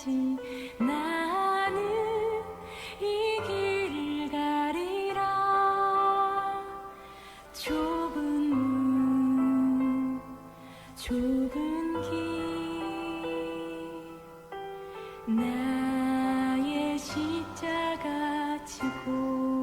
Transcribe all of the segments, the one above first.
때까지 나는 이 길을 가리라. 좁은 문, 좁은 길, 나의 십자가 지고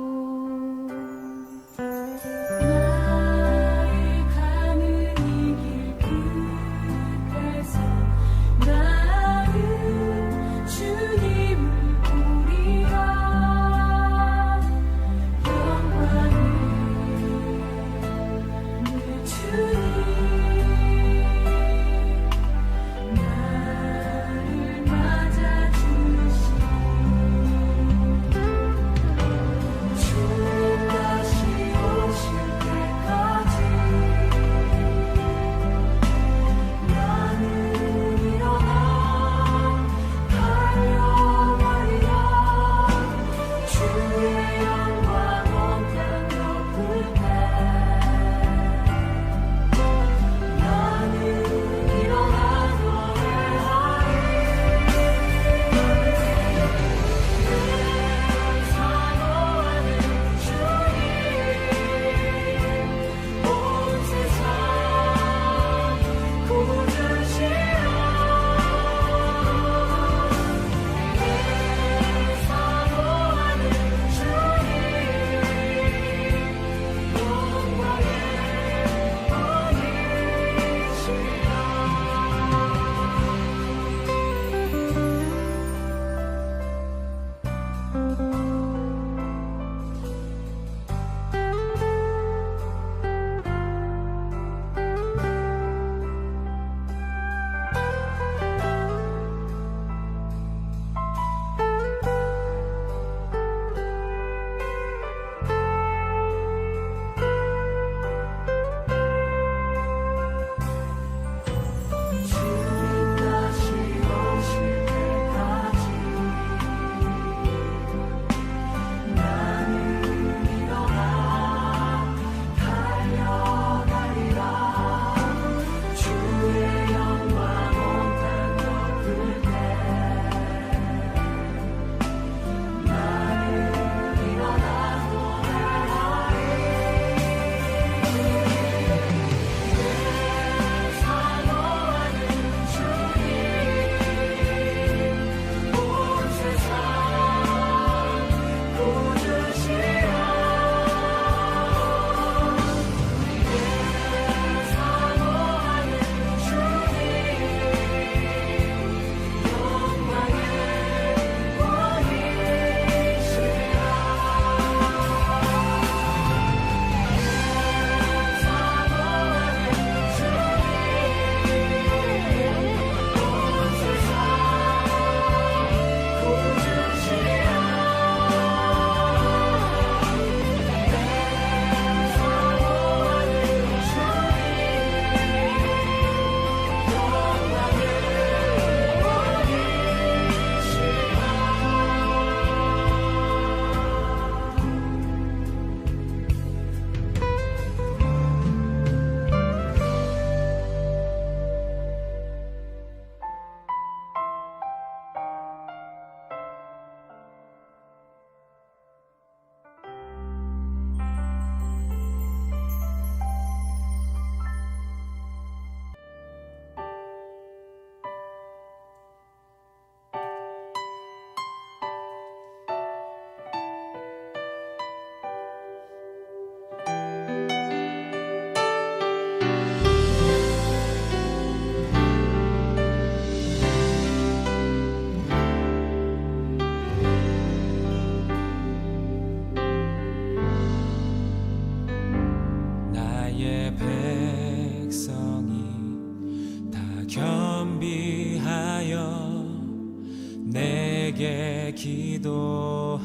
내게 기도하며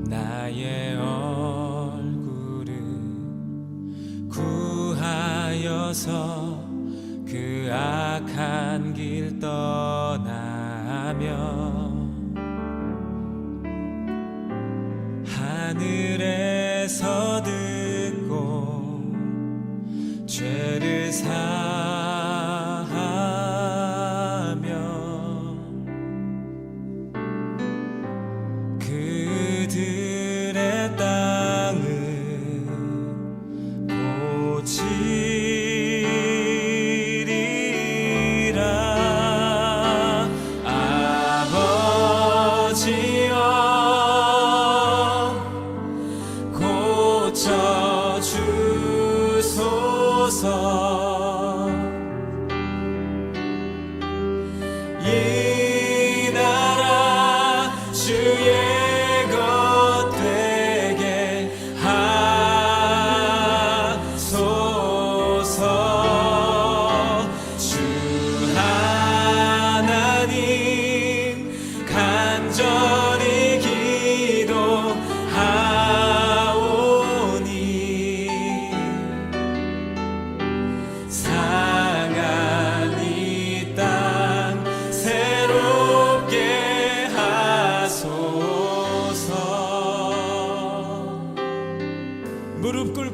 나의 얼굴을 구하여서 그 악한 길 떠나며 하늘에서 듣고 죄를 사하여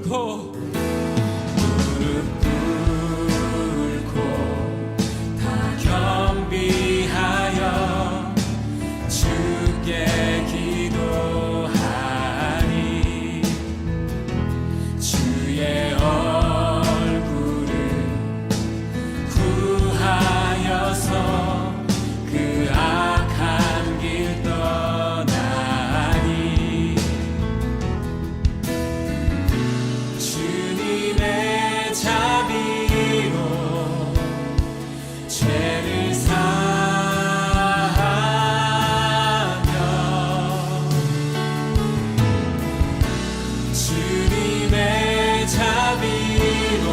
꿇고 무릎 꿇고 다 겸비하여 주께 기도하니 주의 얼굴을 구하여서 그 악한 길 떠나니 주님의 자비로 죄를 사하며 주님의 자비로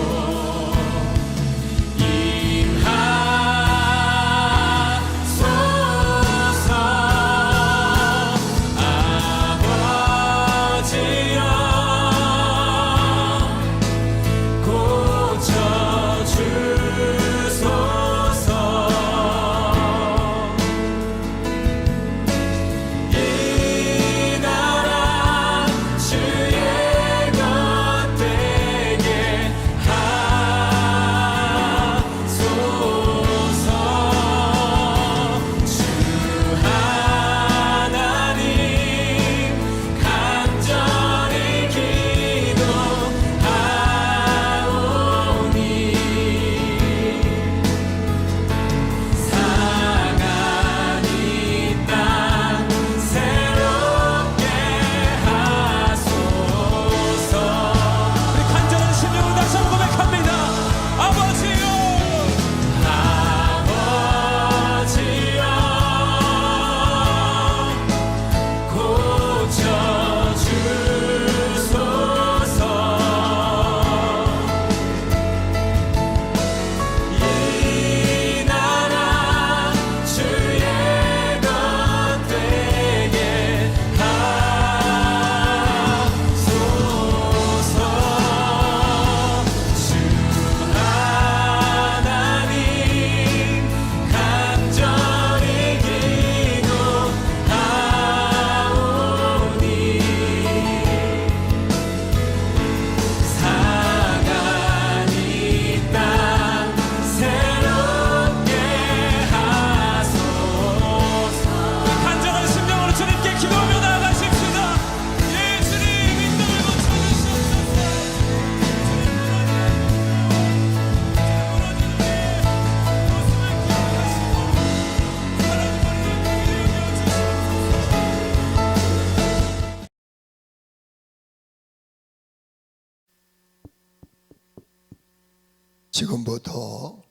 지금부터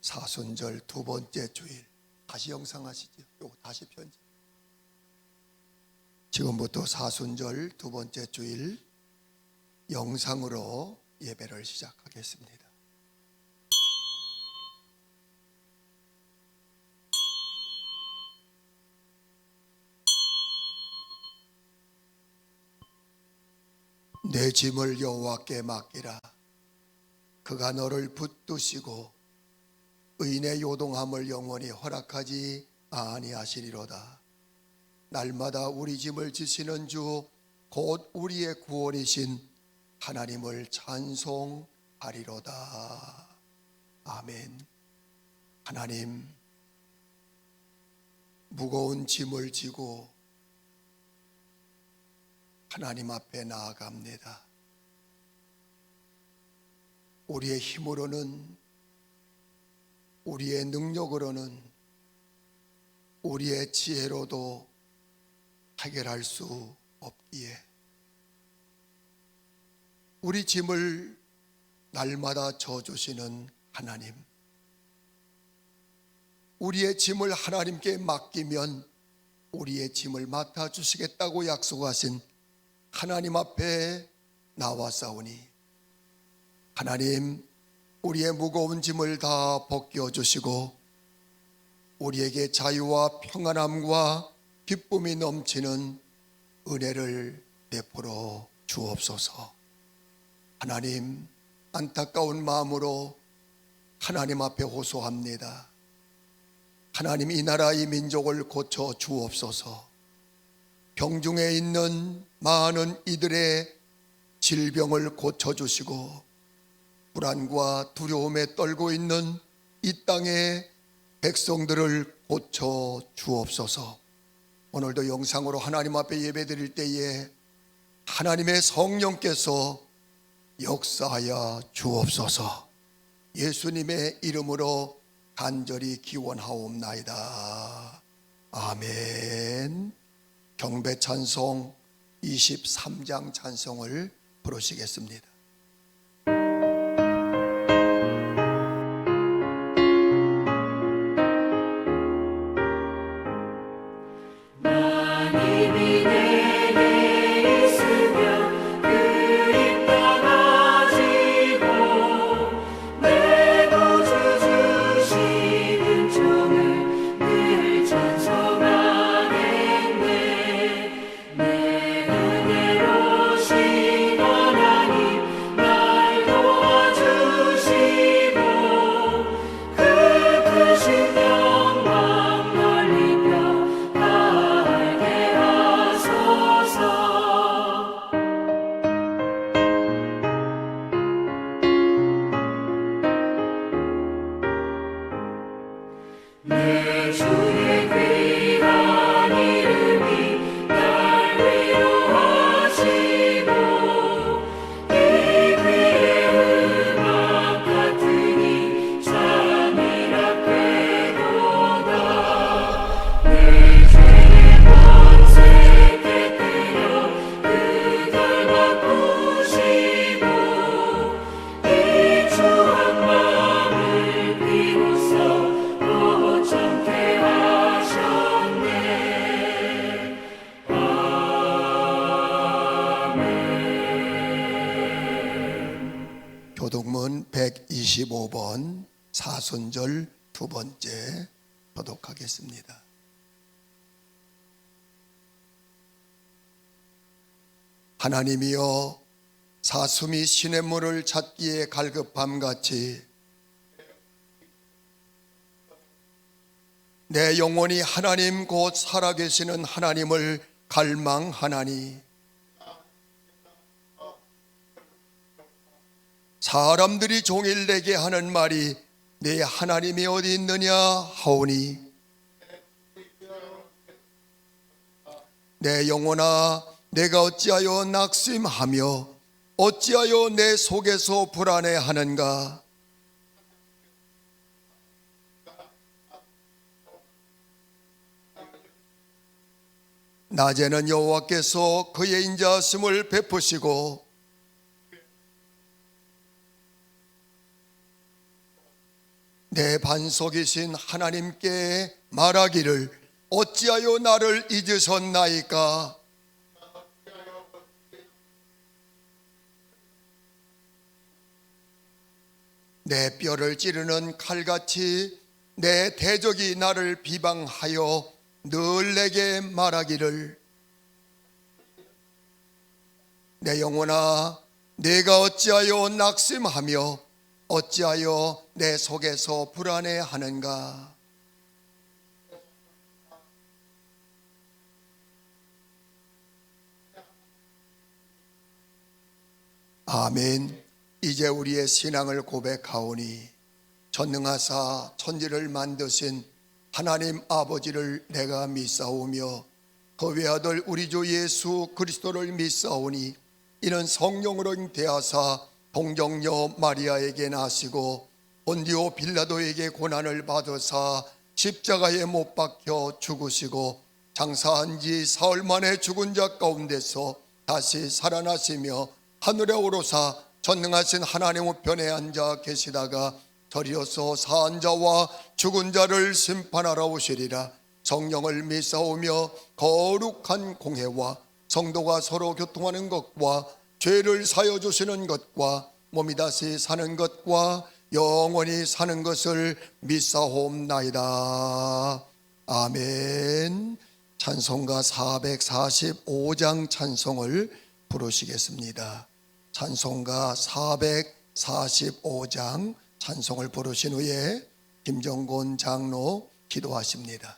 사순절 두 번째 주일, 다시 영상하시죠. 요거 다시 편집. 지금부터 사순절 두 번째 주일 영상으로 예배를 시작하겠습니다. 내 짐을 여호와께 맡기라. 그가 너를 붙드시고 의인의 요동함을 영원히 허락하지 아니하시리로다. 날마다 우리 짐을 지시는 주 곧 우리의 구원이신 하나님을 찬송하리로다. 아멘. 하나님, 무거운 짐을 지고 하나님 앞에 나아갑니다. 우리의 힘으로는, 우리의 능력으로는, 우리의 지혜로도 해결할 수 없기에 우리 짐을 날마다 져주시는 하나님, 우리의 짐을 하나님께 맡기면 우리의 짐을 맡아주시겠다고 약속하신 하나님 앞에 나와싸우니 하나님, 우리의 무거운 짐을 다 벗겨주시고 우리에게 자유와 평안함과 기쁨이 넘치는 은혜를 베풀어 주옵소서. 하나님, 안타까운 마음으로 하나님 앞에 호소합니다. 하나님, 이 나라 이 민족을 고쳐 주옵소서. 병중에 있는 많은 이들의 질병을 고쳐주시고 불안과 두려움에 떨고 있는 이 땅의 백성들을 고쳐 주옵소서. 오늘도 영상으로 하나님 앞에 예배드릴 때에 하나님의 성령께서 역사하여 주옵소서. 예수님의 이름으로 간절히 기원하옵나이다. 아멘. 경배 찬송 23장 찬송을 부르시겠습니다. 하나님이 내게 있으면 그입 떠나지고 내 구주 주시는 종을 늘 찬송하겠네. 내 은혜로우신 하나님 날 도와주시고 그 크신 영광 널리 펴 내 주의 귀한 이름이 날 위로하시고 이 귀의 음악 같으니 잠이라 쾌도다. 내 죄의 권세 깨뜨려 그들 바꾸시고 이 추한 마음을 비로소 참게 하셨네. 아멘. 교독문 125번 사순절 두 번째 교독하겠습니다. 하나님이여, 사슴이 시냇물을 찾기에 갈급함같이 내 영혼이 하나님 곧 살아계시는 하나님을 갈망하나니, 사람들이 종일 내게 하는 말이 내 하나님이 어디 있느냐 하오니, 내 영혼아 내가 어찌하여 낙심하며 어찌하여 내 속에서 불안해하는가. 낮에는 여호와께서 그의 인자하심을 베푸시고 내 반석이신 하나님께 말하기를 어찌하여 나를 잊으셨나이까. 내 뼈를 찌르는 칼같이 내 대적이 나를 비방하여 늘 내게 말하기를 내 영혼아 내가 어찌하여 낙심하며 어찌하여 내 속에서 불안해하는가. 아멘. 이제 우리의 신앙을 고백하오니 전능하사 천지를 만드신 하나님 아버지를 내가 믿사오며 그 외아들 우리 주 예수 그리스도를 믿사오니 이는 성령으로 잉태하사 동정녀 마리아에게 나시고 본디오 빌라도에게 고난을 받으사 십자가에 못 박혀 죽으시고 장사한 지 사흘 만에 죽은 자 가운데서 다시 살아나시며 하늘에 오르사 전능하신 하나님 우편에 앉아 계시다가 저리어서 사한 자와 죽은 자를 심판하러 오시리라. 성령을 믿사오며 거룩한 공회와 성도가 서로 교통하는 것과 죄를 사여 주시는 것과 몸이 다시 사는 것과 영원히 사는 것을 믿사옵나이다. 아멘. 찬송가 445장 찬송을 부르시겠습니다. 찬송가 445장 찬송을 부르신 후에 김정곤 장로 기도하십니다.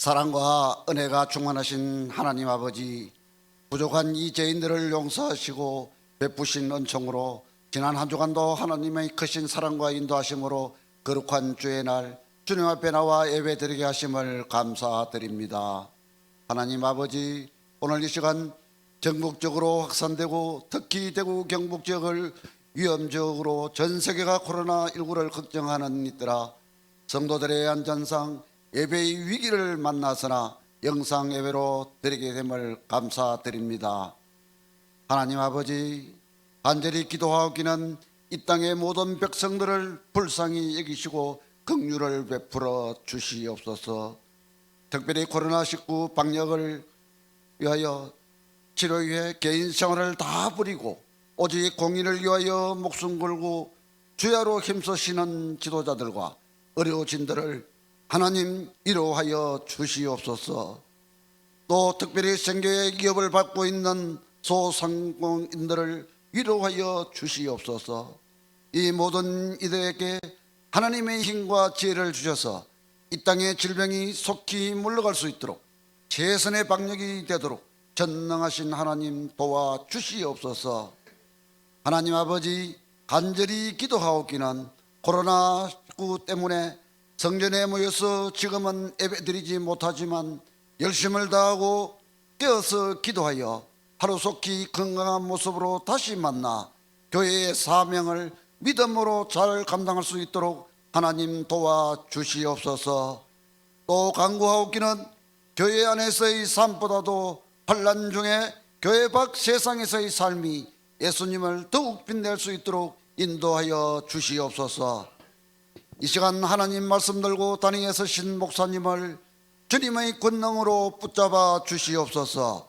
사랑과 은혜가 충만하신 하나님 아버지, 부족한 이 죄인들을 용서하시고 베푸신 은총으로 지난 한 주간도 하나님의 크신 사랑과 인도하심으로 거룩한 주의 날 주님 앞에 나와 예배드리게 하심을 감사드립니다. 하나님 아버지, 오늘 이 시간 전국적으로 확산되고 특히 대구 경북 지역을 위험적으로 전 세계가 코로나19를 걱정하는 이때라 성도들의 안전상 예배의 위기를 만나서나 영상 예배로 드리게 됨을 감사드립니다. 하나님 아버지, 간절히 기도하기는 이 땅의 모든 백성들을 불쌍히 여기시고 긍휼을 베풀어 주시옵소서. 특별히 코로나19 방역을 위하여 치료 위해 개인 생활을 다 버리고 오직 공의를 위하여 목숨 걸고 주야로 힘쓰시는 지도자들과 어려우신들을 하나님 위로하여 주시옵소서. 또 특별히 생계의 기업을 받고 있는 소상공인들을 위로하여 주시옵소서. 이 모든 이들에게 하나님의 힘과 지혜를 주셔서 이 땅의 질병이 속히 물러갈 수 있도록 최선의 방역이 되도록 전능하신 하나님 도와주시옵소서. 하나님 아버지, 간절히 기도하옵기는 코로나19 때문에 성전에 모여서 지금은 예배드리지 못하지만 열심을 다하고 깨어서 기도하여 하루속히 건강한 모습으로 다시 만나 교회의 사명을 믿음으로 잘 감당할 수 있도록 하나님 도와주시옵소서. 또 간구하옵기는 교회 안에서의 삶보다도 환난 중에 교회 밖 세상에서의 삶이 예수님을 더욱 빛낼 수 있도록 인도하여 주시옵소서. 이 시간 하나님 말씀 들고 단위에 서신 목사님을 주님의 권능으로 붙잡아 주시옵소서.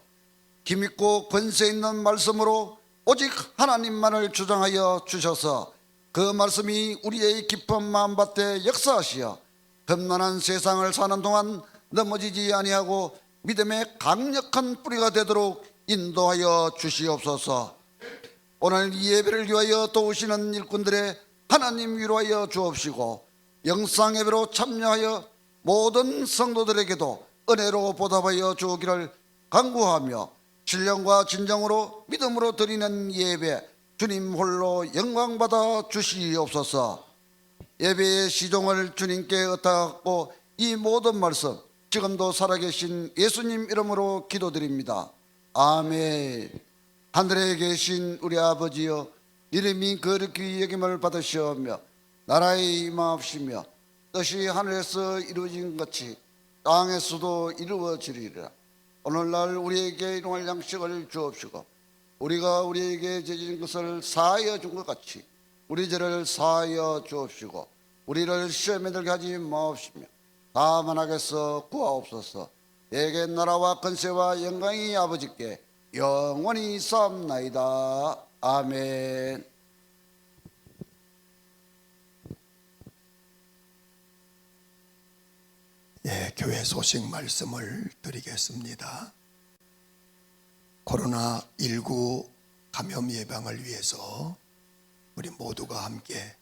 힘있고 권세 있는 말씀으로 오직 하나님만을 주장하여 주셔서 그 말씀이 우리의 깊은 마음밭에 역사하시어 험난한 세상을 사는 동안 넘어지지 아니하고 믿음의 강력한 뿌리가 되도록 인도하여 주시옵소서. 오늘 이 예배를 위하여 도우시는 일꾼들의 하나님 위로하여 주옵시고 영상 예배로 참여하여 모든 성도들에게도 은혜로 보답하여 주기를 간구하며 신령과 진정으로 믿음으로 드리는 예배 주님 홀로 영광받아 주시옵소서. 예배의 시종을 주님께 의탁하고 이 모든 말씀 지금도 살아계신 예수님 이름으로 기도드립니다. 아멘. 하늘에 계신 우리 아버지여, 이름이 거룩히 여김을 받으시오며 나라의 임하옵시며 뜻이 하늘에서 이루어진 같이 땅에서도 이루어지리라. 오늘날 우리에게 일용할 양식을 주옵시고 우리가 우리에게 죄진 것을 사하여 준 것 같이 우리 죄를 사하여 주옵시고 우리를 시험에 들게 하지 마옵시며 다만 악에서 구하옵소서. 내게 나라와 권세와 영광이 아버지께 영원히 쌓옵나이다. 아멘. 예, 교회 소식 말씀을 드리겠습니다. 코로나19 감염 예방을 위해서 우리 모두가 함께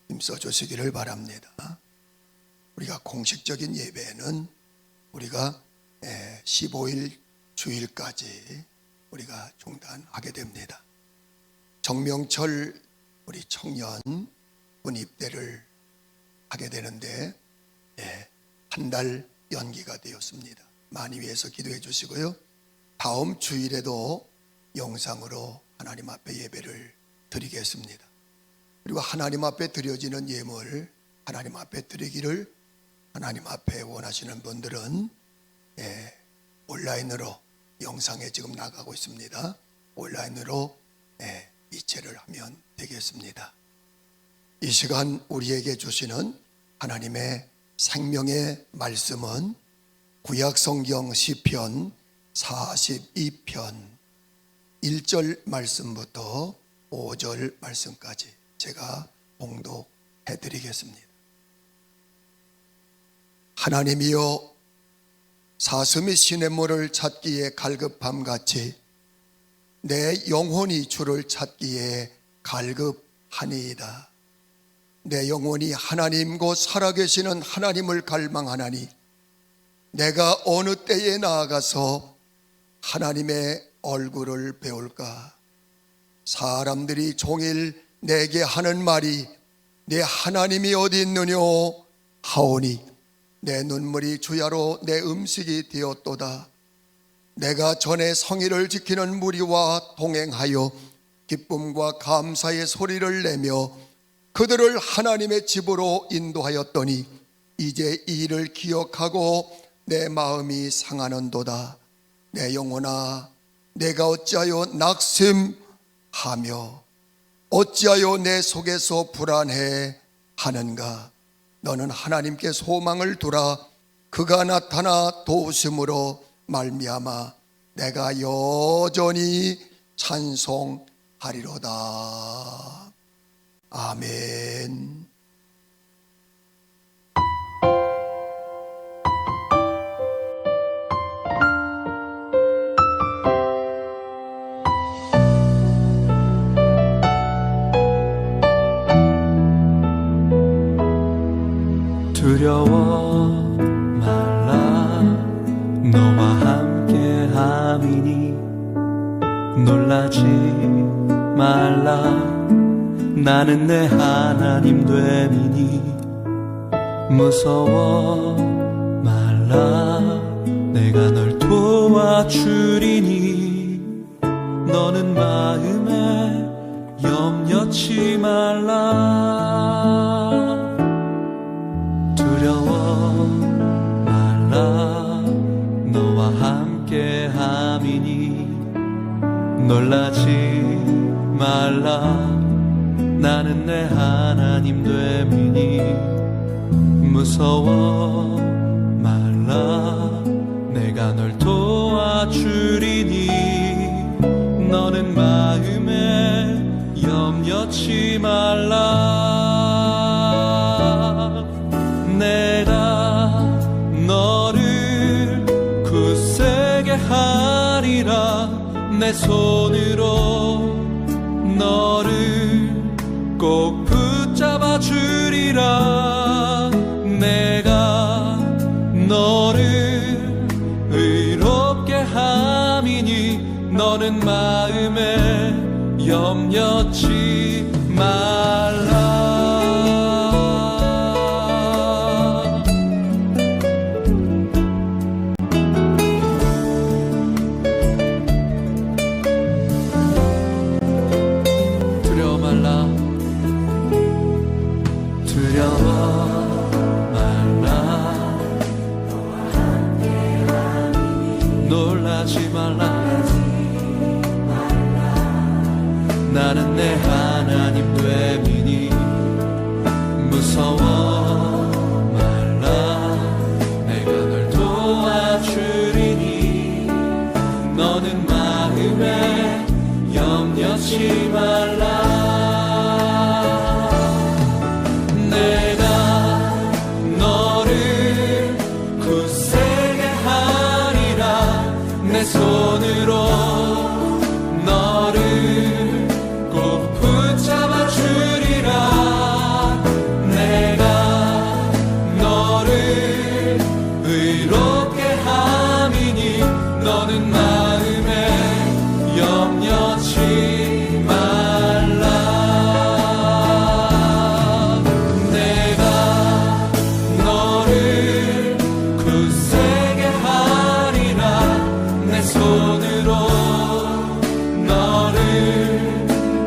힘써 주시기를 바랍니다. 우리가 공식적인 예배는 우리가 15일 주일까지 우리가 중단하게 됩니다. 정명철 우리 청년 군입대를 하게 되는데 한 달 연기가 되었습니다. 많이 위해서 기도해 주시고요. 다음 주일에도 영상으로 하나님 앞에 예배를 드리겠습니다. 그리고 하나님 앞에 드려지는 예물 하나님 앞에 드리기를 하나님 앞에 원하시는 분들은 온라인으로 영상에 지금 나가고 있습니다. 온라인으로 이체를 하면 되겠습니다. 이 시간 우리에게 주시는 하나님의 생명의 말씀은 구약성경 시편 42편 1절 말씀부터 5절 말씀까지 제가 봉독해 드리겠습니다. 하나님이여, 사슴이 시냇물을 찾기에 갈급함같이 내 영혼이 주를 찾기에 갈급하니이다. 내 영혼이 하나님 곧 살아계시는 하나님을 갈망하나니 내가 어느 때에 나아가서 하나님의 얼굴을 배울까? 사람들이 종일 내게 하는 말이 내 하나님이 어디 있느뇨 하오니 내 눈물이 주야로 내 음식이 되었도다. 내가 전에 성의를 지키는 무리와 동행하여 기쁨과 감사의 소리를 내며 그들을 하나님의 집으로 인도하였더니 이제 이 일을 기억하고 내 마음이 상하는도다. 내 영혼아, 내가 어찌하여 낙심하며 어찌하여 내 속에서 불안해 하는가? 너는 하나님께 소망을 두라. 그가 나타나 도우심으로 말미암아 내가 여전히 찬송하리로다. 아멘. 두려워 말라 너와 함께 함이니 놀라지 말라 나는 내 하나님 됨이니 무서워 말라 내가 널 도와주리니 너는 마음에 염려치 말라 두려워 말라 너와 함께 함이니 놀라지 말라 나는 내 하나님 됨이니 무서워 말라 내가 널 도와주리니 너는 마음에 염려치 말라 내가 너를 굳세게 하리라 내 손으로 너를 꼭 붙잡아 주리라 내가 너를 의롭게 함이니 너는 마음에 염려치 말라 놀라지 말라 나는 내 하나님 됨이니 무서워 말라 내가 널 도와주리니 너는 마음에 염려치 말라 내가 너를 굳세게 하리라 내 손으로 너를 꼭 붙잡아 주리라 내가 너를 의롭게 함이니 너는 마음에 염려치 말라 내가 너를 굳세게 하리라 내 손으로 너를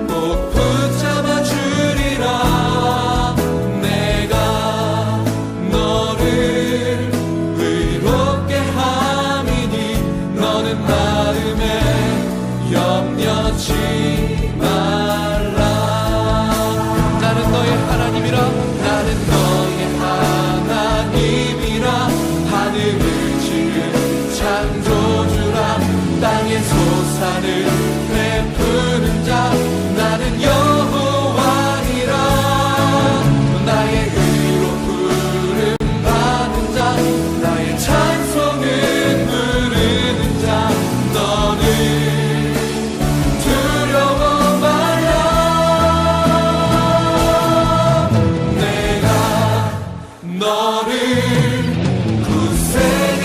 꼭 붙잡아 주리라 내가 너를 의롭게 함이니 너는 마음에 염려치 말라 나는 너의 하나님이라 나는 너의 하나님이라 하늘을 지은 창조주라 땅의 소산을 베푸는 자 나는 여호와니라 나의 의로 부름 받는 자 나의 찬송을 부르는 자 너는 두려워 말라 내가 너를 굳세게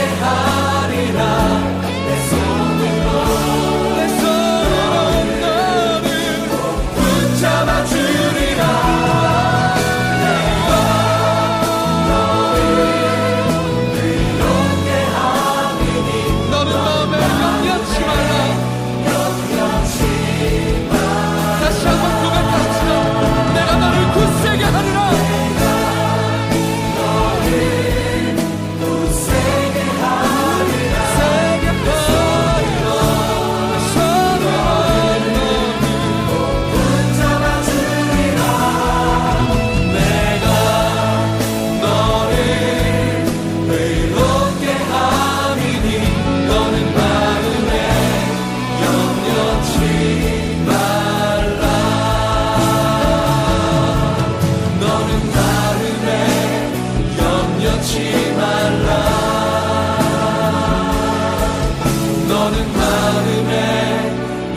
너는 마음에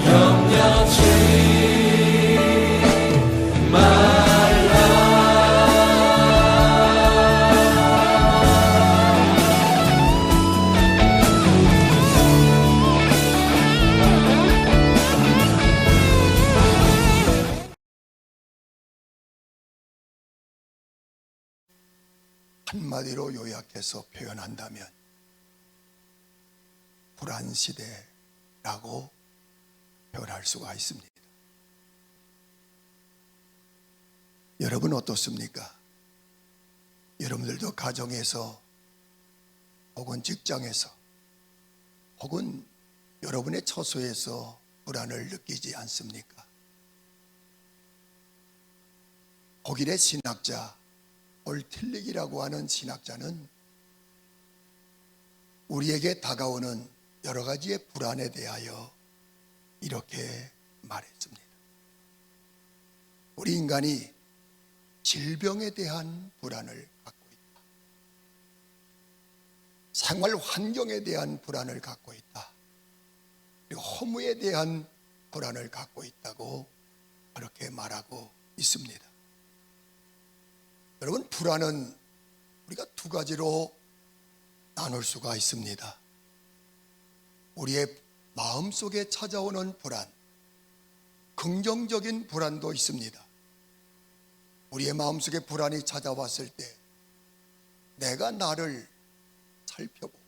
염려치 한마디로 요약해서 표현한다면 불안시대라고 표현할 수가 있습니다. 여러분 어떻습니까? 여러분들도 가정에서 혹은 직장에서 혹은 여러분의 처소에서 불안을 느끼지 않습니까? 독일의 신학자 올틸릭이라고 하는 신학자는 우리에게 다가오는 여러 가지의 불안에 대하여 이렇게 말했습니다. 우리 인간이 질병에 대한 불안을 갖고 있다. 생활 환경에 대한 불안을 갖고 있다. 그리고 허무에 대한 불안을 갖고 있다고 그렇게 말하고 있습니다. 여러분, 불안은 우리가 두 가지로 나눌 수가 있습니다. 우리의 마음속에 찾아오는 불안, 긍정적인 불안도 있습니다. 우리의 마음속에 불안이 찾아왔을 때 내가 나를 살펴보고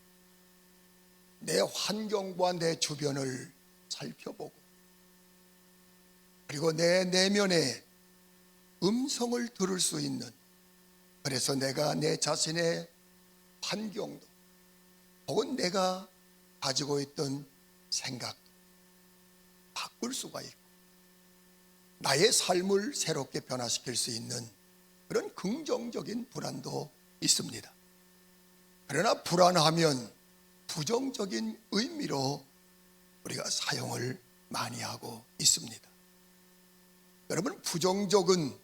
내 환경과 내 주변을 살펴보고 그리고 내 내면의 음성을 들을 수 있는, 그래서 내가 내 자신의 환경도 혹은 내가 가지고 있던 생각도 바꿀 수가 있고 나의 삶을 새롭게 변화시킬 수 있는 그런 긍정적인 불안도 있습니다. 그러나 불안하면 부정적인 의미로 우리가 사용을 많이 하고 있습니다. 여러분, 부정적인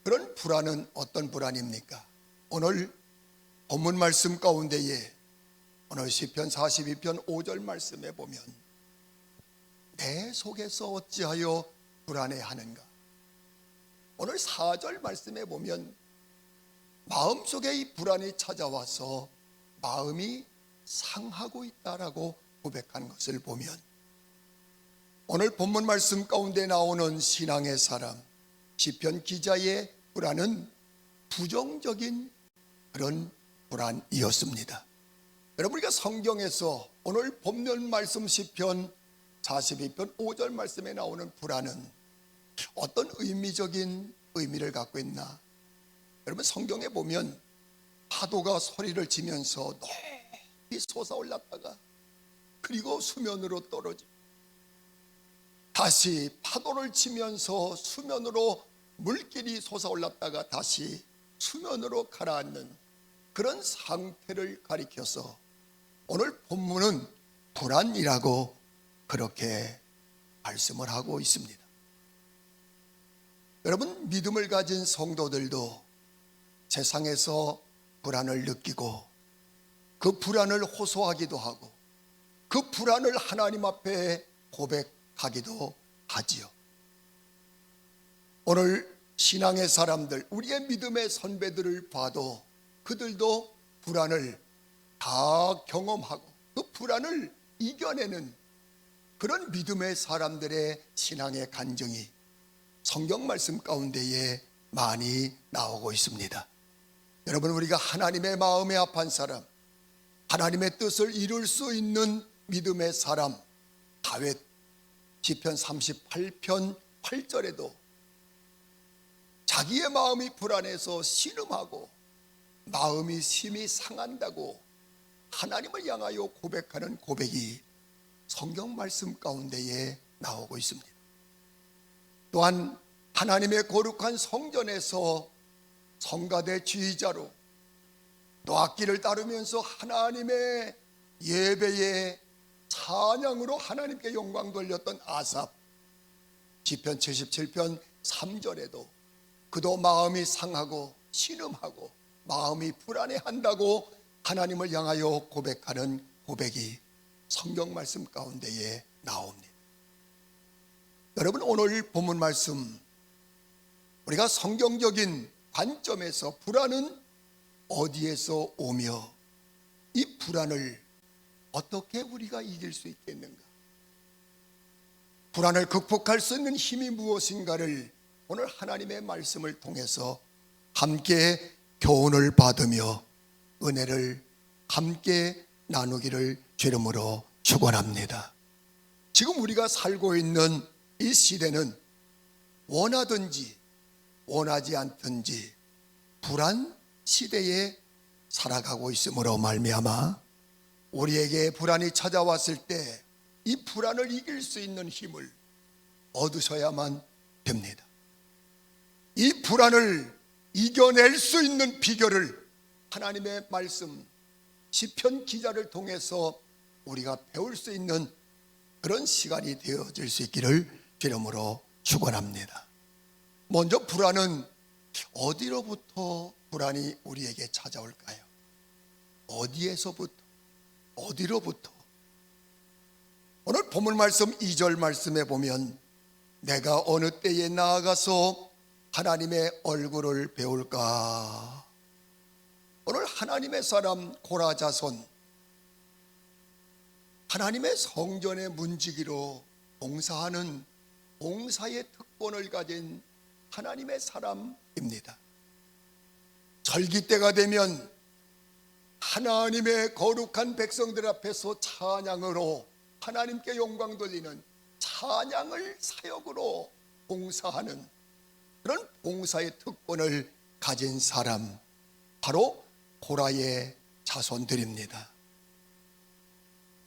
그런 불안은 어떤 불안입니까? 오늘 본문 말씀 가운데에 오늘 시편 42편 5절 말씀에 보면 내 속에서 어찌하여 불안해하는가? 오늘 4절 말씀에 보면 마음속에 이 불안이 찾아와서 마음이 상하고 있다라고 고백한 것을 보면 오늘 본문 말씀 가운데 나오는 신앙의 사람 시편 기자의 불안은 부정적인 그런 불안이었습니다. 여러분, 우리가 성경에서 오늘 본문 말씀 시편 42편 5절 말씀에 나오는 불안은 어떤 의미적인 의미를 갖고 있나? 여러분, 성경에 보면 파도가 소리를 지면서 높이 솟아올랐다가 그리고 수면으로 떨어지고 다시 파도를 치면서 수면으로 물길이 솟아올랐다가 다시 수면으로 가라앉는 그런 상태를 가리켜서 오늘 본문은 불안이라고 그렇게 말씀을 하고 있습니다. 여러분, 믿음을 가진 성도들도 세상에서 불안을 느끼고 그 불안을 호소하기도 하고 그 불안을 하나님 앞에 고백하기도 하지요. 오늘 신앙의 사람들, 우리의 믿음의 선배들을 봐도 그들도 불안을 다 경험하고 그 불안을 이겨내는 그런 믿음의 사람들의 신앙의 간증이 성경 말씀 가운데에 많이 나오고 있습니다. 여러분, 우리가 하나님의 마음에 합한 사람, 하나님의 뜻을 이룰 수 있는 믿음의 사람, 다윗 시편 38편 8절에도 자기의 마음이 불안해서 신음하고 마음이 심히 상한다고 하나님을 향하여 고백하는 고백이 성경 말씀 가운데에 나오고 있습니다. 또한 하나님의 거룩한 성전에서 성가대 지휘자로 또 악기를 따르면서 하나님의 예배의 찬양으로 하나님께 영광 돌렸던 아삽 시편 77편 3절에도 그도 마음이 상하고 신음하고 마음이 불안해한다고 하나님을 향하여 고백하는 고백이 성경 말씀 가운데에 나옵니다. 여러분, 오늘 본문 말씀 우리가 성경적인 관점에서 불안은 어디에서 오며 이 불안을 어떻게 우리가 이길 수 있겠는가? 불안을 극복할 수 있는 힘이 무엇인가를 오늘 하나님의 말씀을 통해서 함께 교훈을 받으며 은혜를 함께 나누기를 주름으로 축원합니다. 지금 우리가 살고 있는 이 시대는 원하든지 원하지 않든지 불안 시대에 살아가고 있으므로 말미암아 우리에게 불안이 찾아왔을 때 이 불안을 이길 수 있는 힘을 얻으셔야만 됩니다. 이 불안을 이겨낼 수 있는 비결을 하나님의 말씀 시편 기자를 통해서 우리가 배울 수 있는 그런 시간이 되어질 수 있기를 주님으로 축원합니다. 먼저 불안은 어디로부터 불안이 우리에게 찾아올까요? 어디에서부터? 어디로부터? 오늘 본문 말씀 2절 말씀에 보면 내가 어느 때에 나아가서 하나님의 얼굴을 배울까? 오늘 하나님의 사람 고라 자손 하나님의 성전의 문지기로 봉사하는 봉사의 특권을 가진 하나님의 사람입니다. 절기 때가 되면 하나님의 거룩한 백성들 앞에서 찬양으로 하나님께 영광 돌리는 찬양을 사역으로 봉사하는 그런 봉사의 특권을 가진 사람, 바로 고라의 자손들입니다.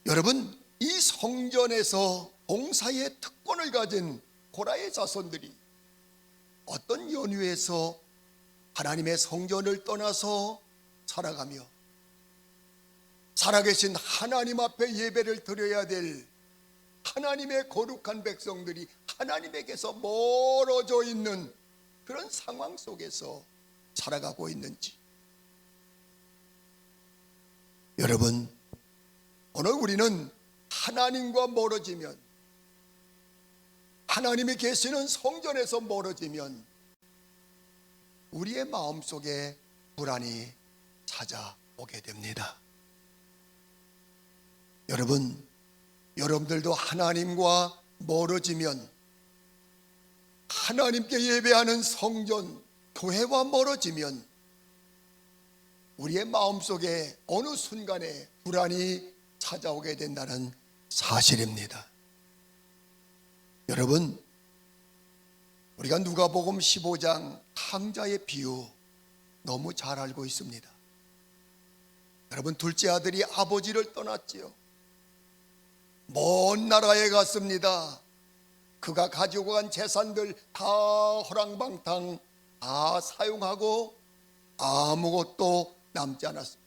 여러분, 이 성전에서 봉사의 특권을 가진 고라의 자손들이 어떤 연유에서 하나님의 성전을 떠나서 살아가며 살아계신 하나님 앞에 예배를 드려야 될 하나님의 거룩한 백성들이 하나님에게서 멀어져 있는 그런 상황 속에서 살아가고 있는지, 여러분, 오늘 우리는 하나님과 멀어지면, 하나님이 계시는 성전에서 멀어지면 우리의 마음속에 불안이 찾아오게 됩니다. 여러분들도 하나님과 멀어지면, 하나님께 예배하는 성전, 교회와 멀어지면 우리의 마음속에 어느 순간에 불안이 찾아오게 된다는 사실입니다. 여러분, 우리가 누가복음 15장 탕자의 비유 너무 잘 알고 있습니다. 여러분, 둘째 아들이 아버지를 떠났지요. 먼 나라에 갔습니다. 그가 가지고 간 재산들 다 허랑방탕 다 사용하고 아무것도 남지 않았습니다.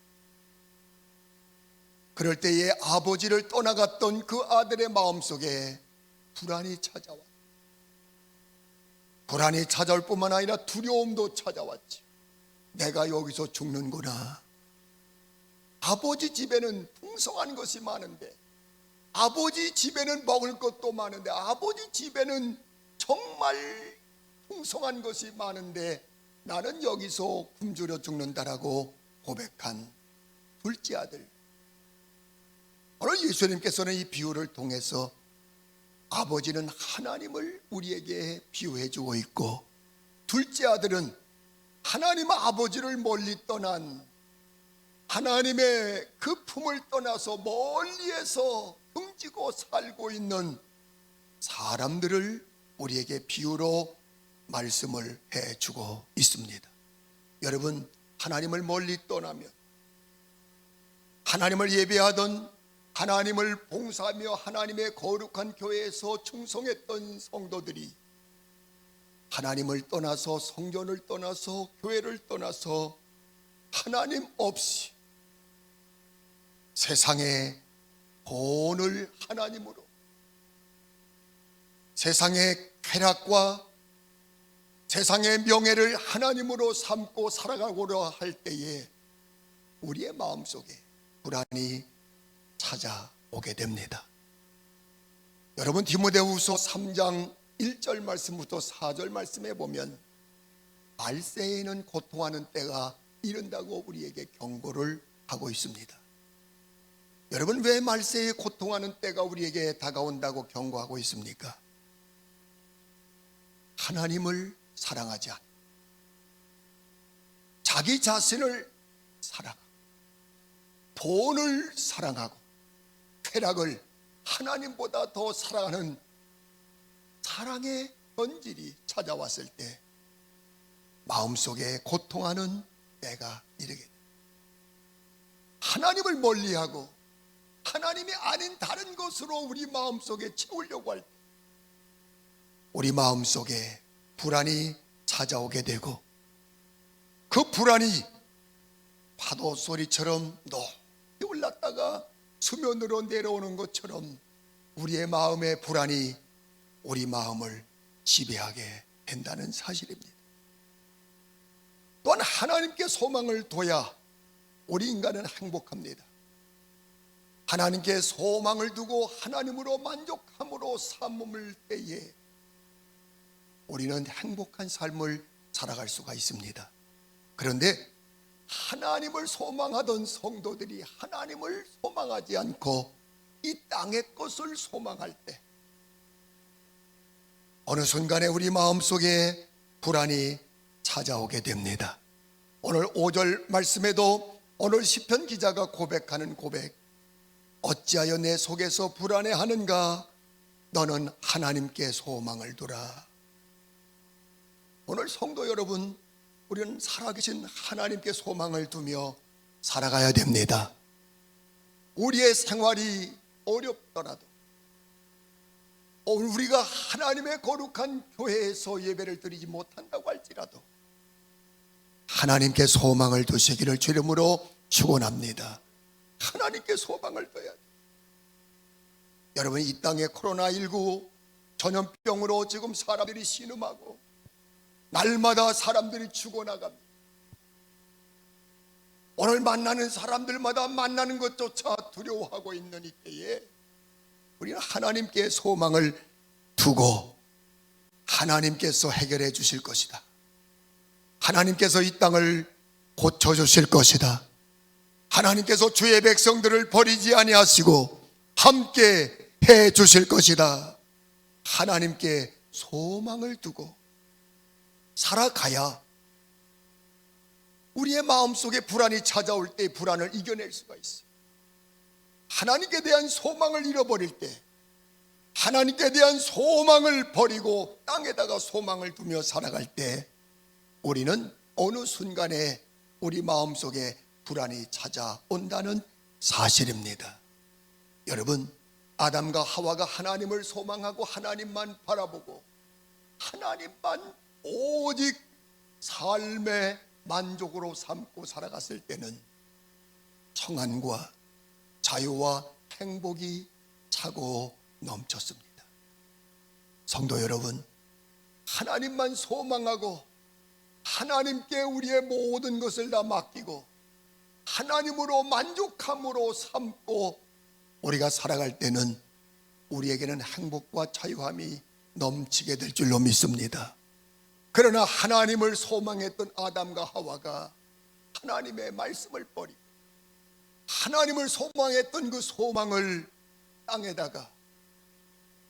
그럴 때에 아버지를 떠나갔던 그 아들의 마음속에 불안이 찾아왔죠. 불안이 찾아올 뿐만 아니라 두려움도 찾아왔지. 내가 여기서 죽는구나. 아버지 집에는 풍성한 것이 많은데, 아버지 집에는 먹을 것도 많은데, 아버지 집에는 정말 풍성한 것이 많은데 나는 여기서 굶주려 죽는다라고 고백한 둘째 아들. 오늘 예수님께서는 이 비유를 통해서 아버지는 하나님을 우리에게 비유해 주고 있고, 둘째 아들은 하나님 아버지를 멀리 떠난, 하나님의 그 품을 떠나서 멀리에서 등지고 살고 있는 사람들을 우리에게 비유로 말씀을 해주고 있습니다. 여러분, 하나님을 멀리 떠나면, 하나님을 예배하던, 하나님을 봉사하며 하나님의 거룩한 교회에서 충성했던 성도들이 하나님을 떠나서, 성전을 떠나서, 교회를 떠나서 하나님 없이 세상의 돈을 하나님으로, 세상의 쾌락과 세상의 명예를 하나님으로 삼고 살아가고자 할 때에 우리의 마음속에 불안이 찾아오게 오게 됩니다. 여러분, 디모데후서 3장 1절 말씀부터 4절 말씀에 보면 말세에는 고통하는 때가 이른다고 우리에게 경고를 하고 있습니다. 여러분, 왜 말세에 고통하는 때가 우리에게 다가온다고 경고하고 있습니까? 하나님을 사랑하지 않고 자기 자신을 사랑하고 돈을 사랑하고 쾌락을 하나님보다 더 사랑하는 사랑의 본질이 찾아왔을 때 마음속에 고통하는 때가 이르게 됩니다. 하나님을 멀리하고 하나님이 아닌 다른 것으로 우리 마음속에 채우려고 할 때 우리 마음속에 불안이 찾아오게 되고 그 불안이 파도 소리처럼 높이 올랐다가 수면으로 내려오는 것처럼 우리의 마음의 불안이 우리 마음을 지배하게 된다는 사실입니다. 또한 하나님께 소망을 둬야 우리 인간은 행복합니다. 하나님께 소망을 두고 하나님으로 만족함으로 삼을 때에 우리는 행복한 삶을 살아갈 수가 있습니다. 그런데 하나님을 소망하던 성도들이 하나님을 소망하지 않고 이 땅의 것을 소망할 때 어느 순간에 우리 마음속에 불안이 찾아오게 됩니다. 오늘 5절 말씀에도 오늘 시편 기자가 고백하는 고백, 어찌하여 내 속에서 불안해하는가? 너는 하나님께 소망을 두라. 오늘 성도 여러분, 우리는 살아계신 하나님께 소망을 두며 살아가야 됩니다. 우리의 생활이 어렵더라도 우리가 하나님의 거룩한 교회에서 예배를 드리지 못한다고 할지라도 하나님께 소망을 두시기를 주 이름으로 축원합니다. 하나님께 소망을 둬야 돼요. 여러분, 이 땅에 코로나19 전염병으로 지금 사람들이 신음하고 날마다 사람들이 죽어나갑니다. 오늘 만나는 사람들마다 만나는 것조차 두려워하고 있는 이때에 우리는 하나님께 소망을 두고 하나님께서 해결해 주실 것이다. 하나님께서 이 땅을 고쳐주실 것이다. 하나님께서 주의 백성들을 버리지 아니하시고 함께 해 주실 것이다. 하나님께 소망을 두고 살아가야 우리의 마음속에 불안이 찾아올 때 불안을 이겨낼 수가 있어요. 하나님께 대한 소망을 잃어버릴 때, 하나님께 대한 소망을 버리고 땅에다가 소망을 두며 살아갈 때 우리는 어느 순간에 우리 마음속에 불안이 찾아온다는 사실입니다. 여러분, 아담과 하와가 하나님을 소망하고 하나님만 바라보고 하나님만 오직 삶의 만족으로 삼고 살아갔을 때는 평안과 자유와 행복이 차고 넘쳤습니다. 성도 여러분, 하나님만 소망하고 하나님께 우리의 모든 것을 다 맡기고 하나님으로 만족함으로 삼고 우리가 살아갈 때는 우리에게는 행복과 자유함이 넘치게 될 줄로 믿습니다. 그러나 하나님을 소망했던 아담과 하와가 하나님의 말씀을 버리고 하나님을 소망했던 그 소망을 땅에다가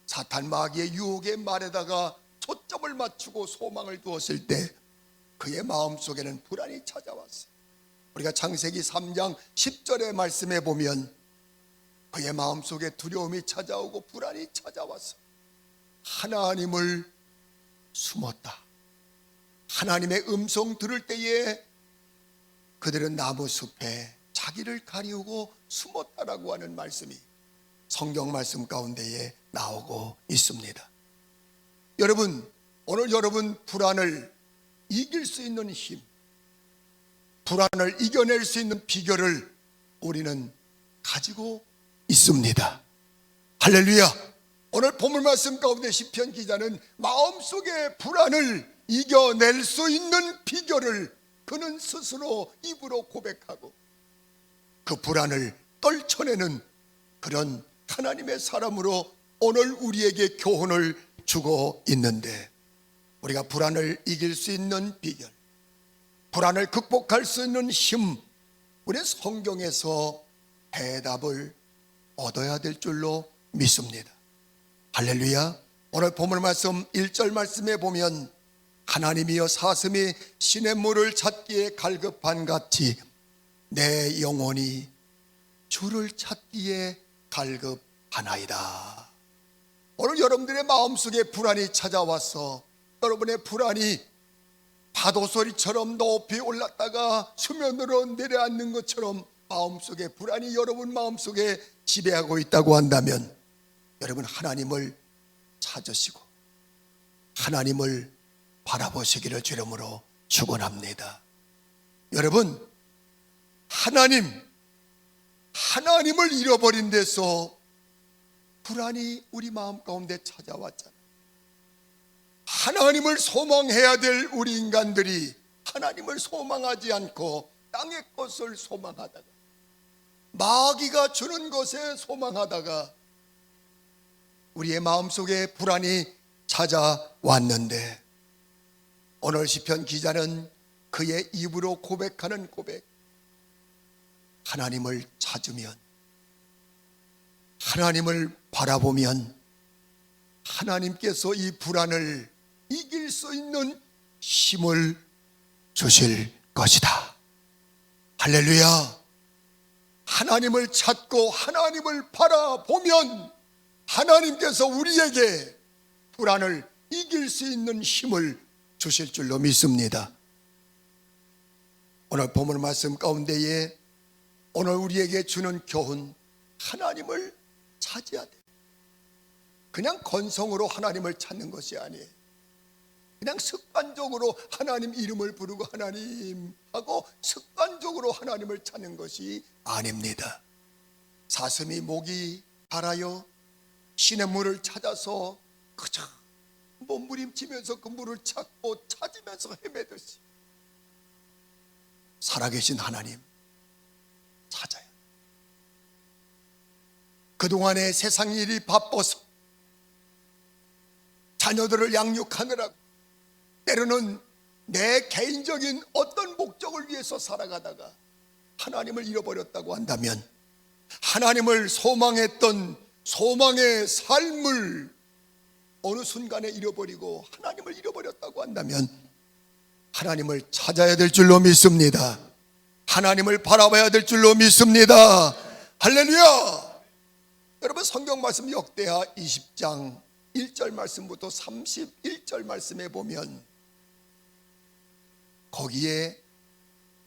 사탄 마귀의 유혹의 말에다가 초점을 맞추고 소망을 두었을 때 그의 마음속에는 불안이 찾아왔어요. 우리가 창세기 3장 10절의 말씀에 보면 그의 마음속에 두려움이 찾아오고 불안이 찾아와서 하나님을 숨었다. 하나님의 음성 들을 때에 그들은 나무숲에 자기를 가리우고 숨었다라고 하는 말씀이 성경 말씀 가운데에 나오고 있습니다. 여러분, 오늘 여러분 불안을 이길 수 있는 힘, 불안을 이겨낼 수 있는 비결을 우리는 가지고 있습니다. 할렐루야. 오늘 본문 말씀 가운데 시편 기자는 마음속의 불안을 이겨낼 수 있는 비결을 그는 스스로 입으로 고백하고 그 불안을 떨쳐내는 그런 하나님의 사람으로 오늘 우리에게 교훈을 주고 있는데, 우리가 불안을 이길 수 있는 비결, 불안을 극복할 수 있는 힘, 우리 성경에서 대답을 얻어야 될 줄로 믿습니다. 할렐루야. 오늘 본문 말씀 1절 말씀에 보면, 하나님이여 사슴이 시냇물을 찾기에 갈급한 같이 내 영혼이 주를 찾기에 갈급하나이다. 오늘 여러분들의 마음속에 불안이 찾아와서 여러분의 불안이 파도 소리처럼 높이 올랐다가 수면으로 내려앉는 것처럼 마음속에 불안이 여러분 마음속에 지배하고 있다고 한다면, 여러분 하나님을 찾으시고 하나님을 바라보시기를 주름으로 축원합니다. 여러분, 하나님을 잃어버린 데서 불안이 우리 마음 가운데 찾아왔잖아요. 하나님을 소망해야 될 우리 인간들이 하나님을 소망하지 않고 땅의 것을 소망하다가, 마귀가 주는 것에 소망하다가 우리의 마음속에 불안이 찾아왔는데, 오늘 시편 기자는 그의 입으로 고백하는 고백, 하나님을 찾으면, 하나님을 바라보면 하나님께서 이 불안을 이길 수 있는 힘을 주실 것이다. 할렐루야. 하나님을 찾고 하나님을 바라보면 하나님께서 우리에게 불안을 이길 수 있는 힘을 주실 줄로 믿습니다. 오늘 본문 말씀 가운데에 오늘 우리에게 주는 교훈, 하나님을 찾아야 돼. 그냥 건성으로 하나님을 찾는 것이 아니에요. 그냥 습관적으로 하나님 이름을 부르고 하나님 하고 습관적으로 하나님을 찾는 것이 아닙니다. 사슴이 목이 말하여 시냇물을 찾아서 그저 몸부림치면서 그 물을 찾고 찾으면서 헤매듯이 살아계신 하나님 찾아요. 그동안에 세상 일이 바빠서 자녀들을 양육하느라고 때로는 내 개인적인 어떤 목적을 위해서 살아가다가 하나님을 잃어버렸다고 한다면, 하나님을 소망했던 소망의 삶을 어느 순간에 잃어버리고 하나님을 잃어버렸다고 한다면 하나님을 찾아야 될 줄로 믿습니다. 하나님을 바라봐야 될 줄로 믿습니다. 할렐루야. 여러분, 성경 말씀 역대하 20장 1절 말씀부터 31절 말씀에 보면 거기에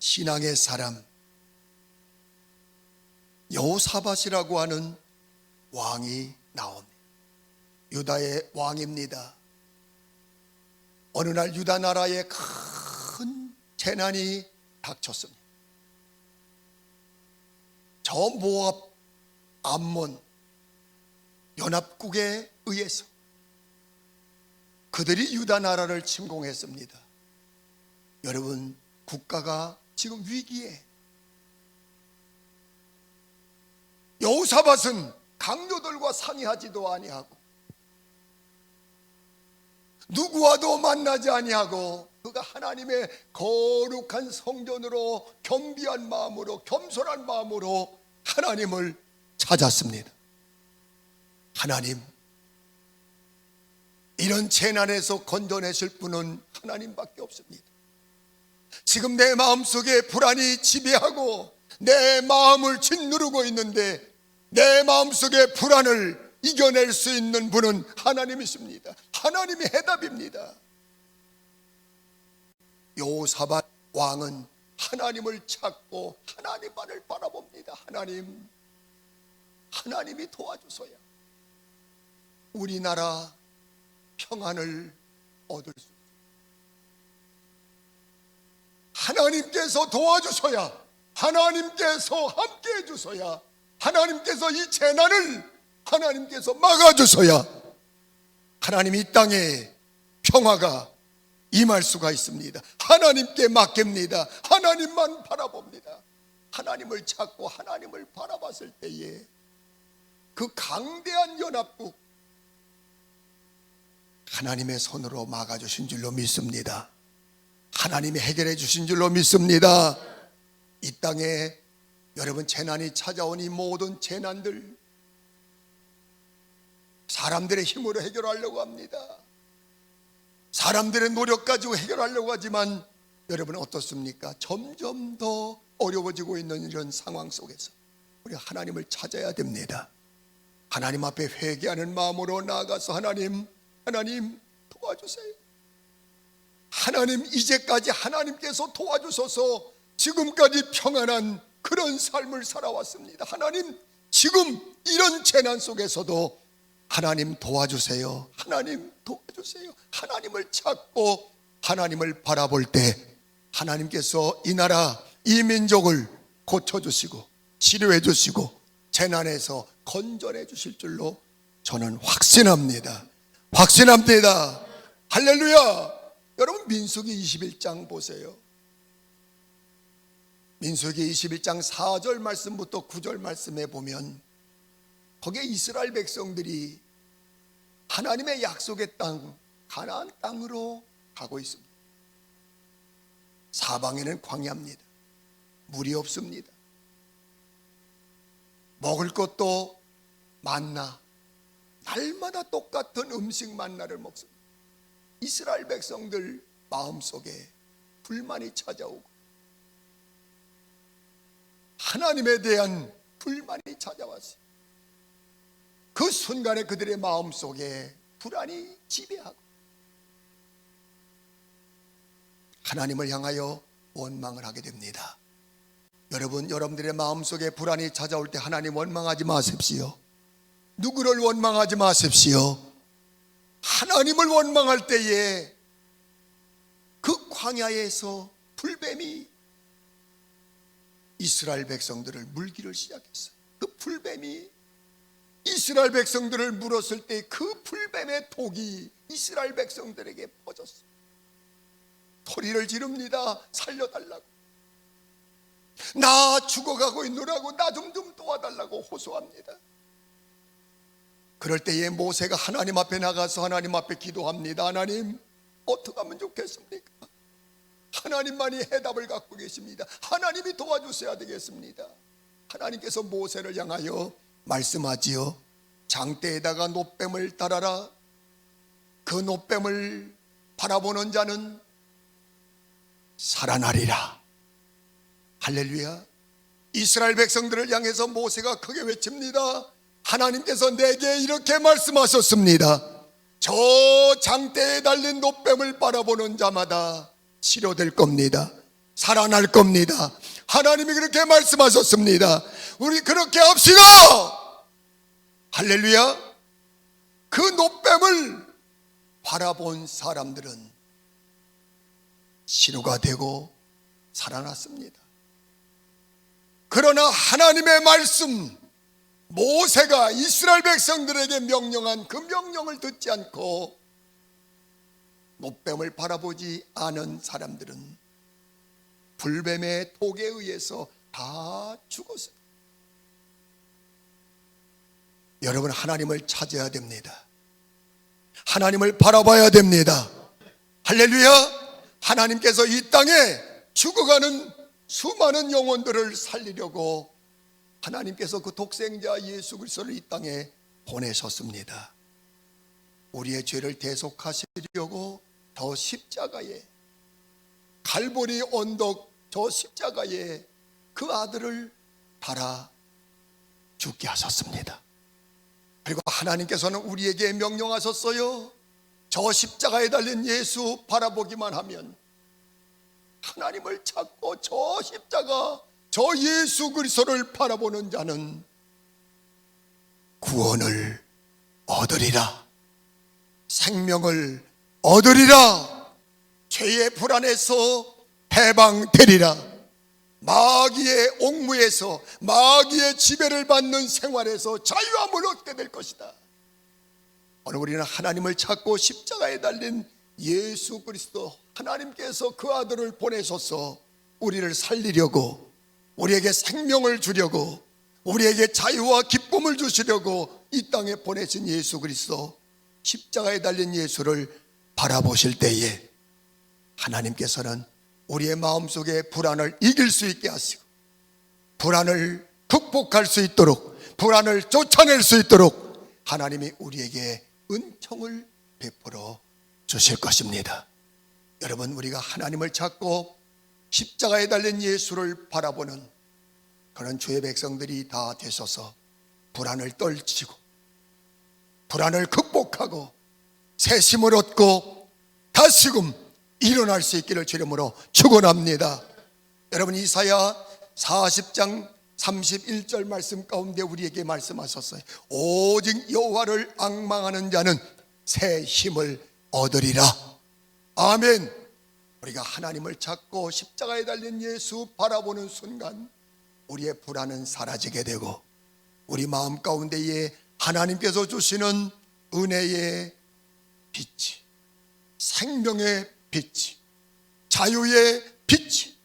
신앙의 사람 여호사밧이라고 하는 왕이 나옵니다. 유다의 왕입니다. 어느 날 유다 나라에 큰 재난이 닥쳤습니다. 저 모압 암몬 연합국에 의해서 그들이 유다 나라를 침공했습니다. 여러분, 국가가 지금 위기에, 여호사밧은 강요들과 상의하지도 아니하고 누구와도 만나지 아니하고 그가 하나님의 거룩한 성전으로 겸비한 마음으로, 겸손한 마음으로 하나님을 찾았습니다. 하나님, 이런 재난에서 건져내실 분은 하나님밖에 없습니다. 지금 내 마음속에 불안이 지배하고 내 마음을 짓누르고 있는데 내 마음속에 불안을 이겨낼 수 있는 분은 하나님이십니다. 하나님이 해답입니다. 여호사밧 왕은 하나님을 찾고 하나님만을 바라봅니다. 하나님이 도와주소야 우리나라 평안을 얻을 수 있습니다. 하나님께서 도와주셔야, 하나님께서 함께 해주셔야, 하나님께서 이 재난을 하나님께서 막아주셔야 하나님 이 땅에 평화가 임할 수가 있습니다. 하나님께 맡깁니다. 하나님만 바라봅니다. 하나님을 찾고 하나님을 바라봤을 때에 그 강대한 연합국 하나님의 손으로 막아주신 줄로 믿습니다. 하나님이 해결해 주신 줄로 믿습니다. 이 땅에 여러분 재난이 찾아온 이 모든 재난들 사람들의 힘으로 해결하려고 합니다. 사람들의 노력 가지고 해결하려고 하지만 여러분 어떻습니까? 점점 더 어려워지고 있는 이런 상황 속에서 우리 하나님을 찾아야 됩니다. 하나님 앞에 회개하는 마음으로 나아가서 하나님 도와주세요. 하나님 이제까지 하나님께서 도와주셔서 지금까지 평안한 그런 삶을 살아왔습니다. 하나님 지금 이런 재난 속에서도 하나님 도와주세요. 하나님 도와주세요. 하나님을 찾고 하나님을 바라볼 때 하나님께서 이 나라 이 민족을 고쳐주시고 치료해 주시고 재난에서 건져내 주실 줄로 저는 확신합니다. 할렐루야. 여러분 민수기 21장 보세요. 민수기 21장 4절 말씀부터 9절 말씀에 보면 거기에 이스라엘 백성들이 하나님의 약속의 땅 가나안 땅으로 가고 있습니다. 사방에는 광야입니다. 물이 없습니다. 먹을 것도 만나, 날마다 똑같은 음식 만나를 먹습니다. 이스라엘 백성들 마음속에 불만이 찾아오고 하나님에 대한 불만이 찾아왔어요. 그 순간에 그들의 마음속에 불안이 지배하고 하나님을 향하여 원망을 하게 됩니다. 여러분들의 마음속에 불안이 찾아올 때 하나님 원망하지 마십시오. 누구를 원망하지 마십시오. 하나님을 원망할 때에 그 광야에서 불뱀이 이스라엘 백성들을 물기를 시작했어요. 그 불뱀이 이스라엘 백성들을 물었을 때 그 불뱀의 독이 이스라엘 백성들에게 퍼졌어요. 소리를 지릅니다. 살려달라고. 나 죽어가고 있노라고 나 좀 도와달라고 호소합니다. 그럴 때에 모세가 하나님 앞에 나가서 하나님 앞에 기도합니다. 하나님 어떻게 하면 좋겠습니까? 하나님만이 해답을 갖고 계십니다. 하나님이 도와주셔야 되겠습니다. 하나님께서 모세를 향하여 말씀하지요. 장대에다가 놋뱀을 달아라. 그 놋뱀을 바라보는 자는 살아나리라. 할렐루야. 이스라엘 백성들을 향해서 모세가 크게 외칩니다. 하나님께서 내게 이렇게 말씀하셨습니다. 저 장대에 달린 놋뱀을 바라보는 자마다 치료될 겁니다. 살아날 겁니다. 하나님이 그렇게 말씀하셨습니다. 우리 그렇게 합시다. 할렐루야. 그 놋뱀을 바라본 사람들은 치료가 되고 살아났습니다. 그러나 하나님의 말씀, 모세가 이스라엘 백성들에게 명령한 그 명령을 듣지 않고 놋뱀을 바라보지 않은 사람들은 불뱀의 독에 의해서 다 죽었어요. 여러분 하나님을 찾아야 됩니다. 하나님을 바라봐야 됩니다. 할렐루야. 하나님께서 이 땅에 죽어가는 수많은 영혼들을 살리려고 하나님께서 그 독생자 예수 그리스도를 이 땅에 보내셨습니다. 우리의 죄를 대속하시려고 저 십자가에 갈보리 언덕 저 십자가에 그 아들을 달아 죽게 하셨습니다. 그리고 하나님께서는 우리에게 명령하셨어요. 저 십자가에 달린 예수 바라보기만 하면 하나님을 찾고 저 십자가 저 예수 그리스도를 바라보는 자는 구원을 얻으리라. 생명을 얻으리라. 죄의 불안에서 해방되리라. 마귀의 옥무에서 마귀의 지배를 받는 생활에서 자유함을 얻게 될 것이다. 오늘 우리는 하나님을 찾고 십자가에 달린 예수 그리스도 하나님께서 그 아들을 보내셔서 우리를 살리려고 우리에게 생명을 주려고 우리에게 자유와 기쁨을 주시려고 이 땅에 보내신 예수 그리스도, 십자가에 달린 예수를 바라보실 때에 하나님께서는 우리의 마음속에 불안을 이길 수 있게 하시고 불안을 극복할 수 있도록, 불안을 쫓아낼 수 있도록 하나님이 우리에게 은총을 베풀어 주실 것입니다. 여러분, 우리가 하나님을 찾고 십자가에 달린 예수를 바라보는 그런 주의 백성들이 다 되셔서 불안을 떨치고 불안을 극복하고 새 힘을 얻고 다시금 일어날 수 있기를 주님으로 축원합니다. 여러분, 이사야 40장 31절 말씀 가운데 우리에게 말씀하셨어요. 오직 여호와를 앙망하는 자는 새 힘을 얻으리라. 아멘. 우리가 하나님을 찾고 십자가에 달린 예수 바라보는 순간 우리의 불안은 사라지게 되고 우리 마음 가운데에 하나님께서 주시는 은혜의 빛이, 생명의 빛이, 자유의 빛이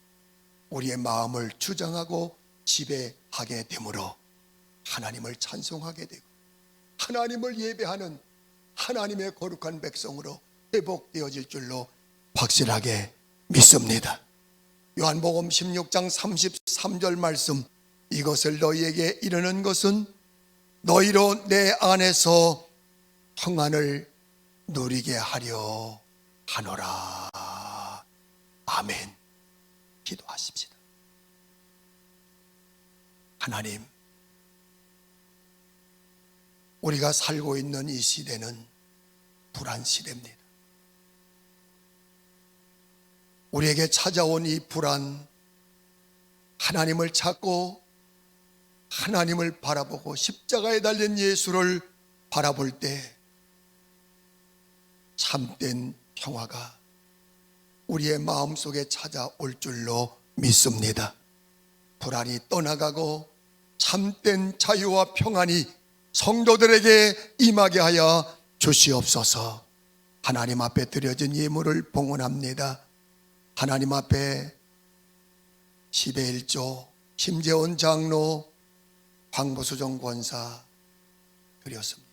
우리의 마음을 주장하고 지배하게 되므로 하나님을 찬송하게 되고 하나님을 예배하는 하나님의 거룩한 백성으로 회복되어질 줄로 확실하게 믿습니다. 요한복음 16장 33절 말씀, 이것을 너희에게 이르는 것은 너희로 내 안에서 평안을 누리게 하려 하노라. 아멘. 기도하십시다. 하나님, 우리가 살고 있는 이 시대는 불안 시대입니다. 우리에게 찾아온 이 불안, 하나님을 찾고 하나님을 바라보고 십자가에 달린 예수를 바라볼 때 참된 평화가 우리의 마음속에 찾아올 줄로 믿습니다. 불안이 떠나가고 참된 자유와 평안이 성도들에게 임하게 하여 주시옵소서. 하나님 앞에 드려진 예물을 봉헌합니다. 하나님 앞에 10의 1조 심재원 장로, 황보수정 권사 드렸습니다.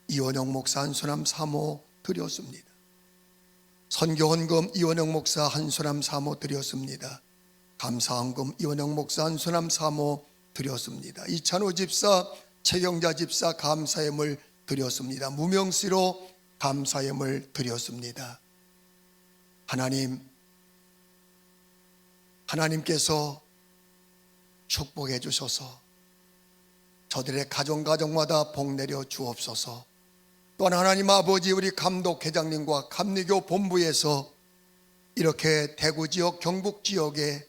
이원영 목사 한수남 사모 드렸습니다. 선교헌금 이원영 목사 한수남 사모 드렸습니다. 감사헌금 이원영 목사 한수남 사모 드렸습니다. 이찬호 집사, 최경자 집사 감사예물 드렸습니다. 무명시로 감사예물 드렸습니다. 하나님께서 축복해 주셔서 저들의 가정마다 복 내려 주옵소서. 또한 하나님 아버지, 우리 감독 회장님과 감리교 본부에서 이렇게 대구 지역, 경북 지역에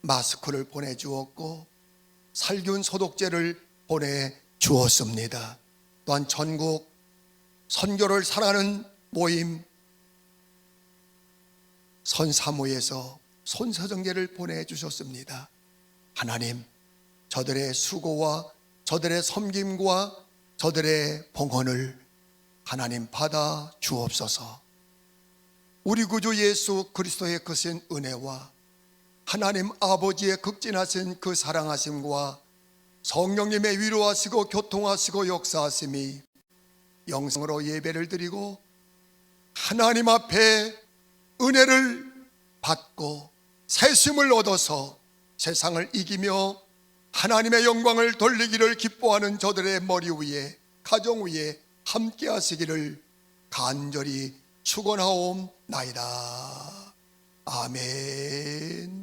마스크를 보내주었고 살균 소독제를 보내주었습니다. 또한 전국 선교를 사랑하는 모임 선사모에서 손서정제를 보내주셨습니다. 하나님, 저들의 수고와 저들의 섬김과 저들의 봉헌을 하나님 받아 주옵소서. 우리 구주 예수 그리스도의 크신 은혜와 하나님 아버지의 극진하신 그 사랑하심과 성령님의 위로하시고 교통하시고 역사하심이 영성으로 예배를 드리고 하나님 앞에 은혜를 받고 새 힘을 얻어서 세상을 이기며 하나님의 영광을 돌리기를 기뻐하는 저들의 머리 위에, 가정 위에 함께 하시기를 간절히 축원하옵나이다. 아멘.